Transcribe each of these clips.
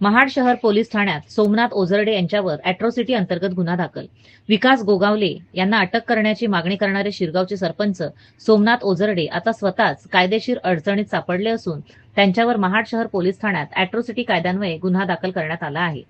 महाड शहर पोलीस ठाण्यात सोमनाथ ओझरडे यांच्यावर अॅट्रॉसिटी अंतर्गत गुन्हा दाखल. विकास गोगावले यांना अटक करण्याची मागणी करणारे शिरगावचे सरपंच सोमनाथ ओझरडे आता स्वतःच कायदेशीर अडचणीत सापडले असून त्यांच्यावर महाड शहर पोलीस ठाण्यात अॅट्रॉसिटी कायद्यान्वये गुन्हा दाखल करण्यात आला आहे.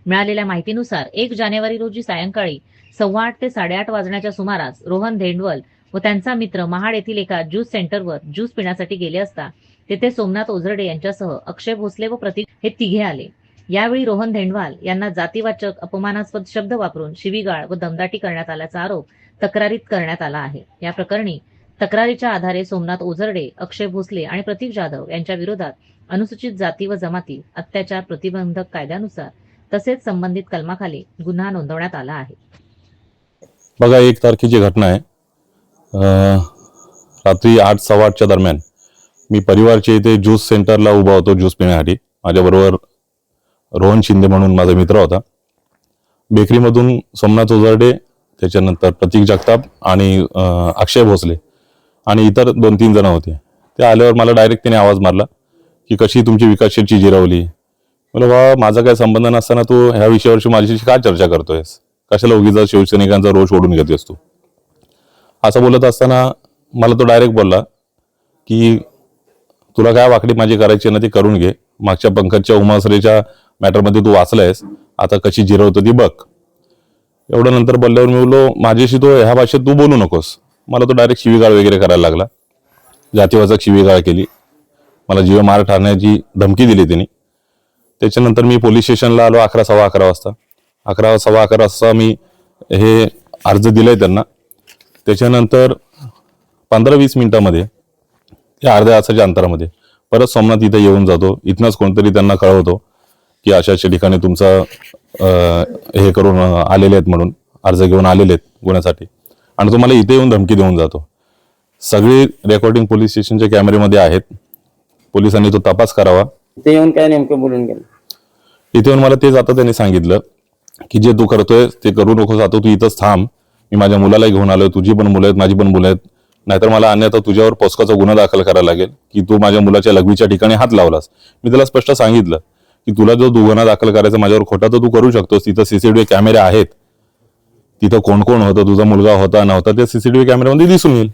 मिळालेल्या माहितीनुसार 1 जानेवारी रोजी सायंकाळी 8:15 ते 8:30 वाजण्याच्या सुमारास रोहन धेंडवल व त्यांचा मित्र महाड येथील एका ज्यूस सेंटरवर ज्यूस पिण्यासाठी गेले असता तेथे सोमनाथ ओझरडे यांच्यासह अक्षय भोसले व प्रतीक हे तिघे आले. यावेळी रोहन धेंडवाल यांना जातीवाचक अपमानास्पद शब्द वापरून शिवीगाळ व दमदाटी करण्यात आल्याचा आरोप तक्रारीत करण्यात आला आहे. या प्रकरणी तक्रारीच्या आधारे सोमनाथ ओझरडे, अक्षय भोसले आणि प्रतीक जाधव यांच्या विरोधात अनुसूचित जाती व जमाती अत्याचार प्रतिबंधक कायद्यानुसार तसेच संबंधित कलमाखाली गुन्हा नोंदवण्यात आला आहे. बघा, 1 तारखेची घटना आहे. रात्री 8 सव्वा 8च्या दरम्यान मी परिवारच्या इथे ज्यूस सेंटरला उभा होतो ज्यूस पिण्यासाठी. माझ्याबरोबर रोहन शिंदे म्हणून माझा मित्र होता. बेकरीमधून सोमनाथ ओझरडे, त्याच्यानंतर प्रतीक जगताप आणि अक्षय भोसले आणि इतर 2-3 जण होते. ते आल्यावर मला डायरेक्ट त्याने आवाज मारला की कशी तुमची विकासशीलची जिरवली. मला बाबा, माझा काय संबंध नसताना तू ह्या विषयावरची माझ्याशी काय चर्चा करतोयस, कशाला उगीच शिवसैनिकांचा रोष ओढून घेतोयस तू, असं बोलत असताना मला तो डायरेक्ट बोलला की तुला काय वाकडी माझी करायची ना ती करून घे. मागच्या पंकजच्या उमासरेच्या मॅटरमध्ये तू वाचलायस, आता कशी जिरवतो ती बघ. एवढं नंतर बोलल्यावर मी बोललो, माझ्याशी तो ह्या भाषेत तू बोलू नकोस. मला तो डायरेक्ट शिवीगाळ वगैरे करायला लागला. जातीवाचक शिवीगाळ केली, मला जीव मार ठाण्याची धमकी दिली त्यांनी. त्याच्यानंतर मी पोलीस स्टेशनला आलो 11 सव्वा 11 वाजता. 11 सव्वा 11 वाजता मी हे अर्ज दिलाय त्यांना. त्याच्यानंतर 15-20 मिनिटांमध्ये त्या अर्ध्या तासाच्या अंतरामध्ये परत सोमनाथ इथे येऊन जातो. इथनंच कोणतरी त्यांना कळवतो की अशा ठिकाणी तुमचा हे करून आलेले आहेत म्हणून, अर्ज घेऊन आलेले आहेत गुन्ह्यासाठी, आणि तुम्हाला इथे येऊन धमकी देऊन जातो. सगळी रेकॉर्डिंग पोलीस स्टेशनच्या कॅमेऱ्यामध्ये आहेत. पोलिसांनी तो तपास करावा. ते येऊन काय नेमकं बोलून गेलं? इथे येऊन मला तेच आता त्यांनी सांगितलं की जे तू करतोय ते करू नकोस, आता तू इथंच थांब. मी माझ्या मुलाला घेऊन आलोय, तुझी पण मुलं आहेत, माझी पण मुलं आहेत, नाहीतर मला अन्यथा तुझ्यावर पोस्कोचा गुन्हा दाखल करायला लागेल की तू माझ्या मुलाच्या लघवीच्या ठिकाणी हात लावलास. मी त्याला स्पष्ट सांगितलं की तुला जो गुन्हा दाखल करायचा माझ्यावर खोटा तर तू करू शकतोस. तिथं सीसीटीव्ही कॅमेरे आहेत, तिथं कोण कोण होतं, तुझा मुलगा होता नव्हता ते सीसीटीव्ही कॅमेऱ्यामध्ये दिसून येईल.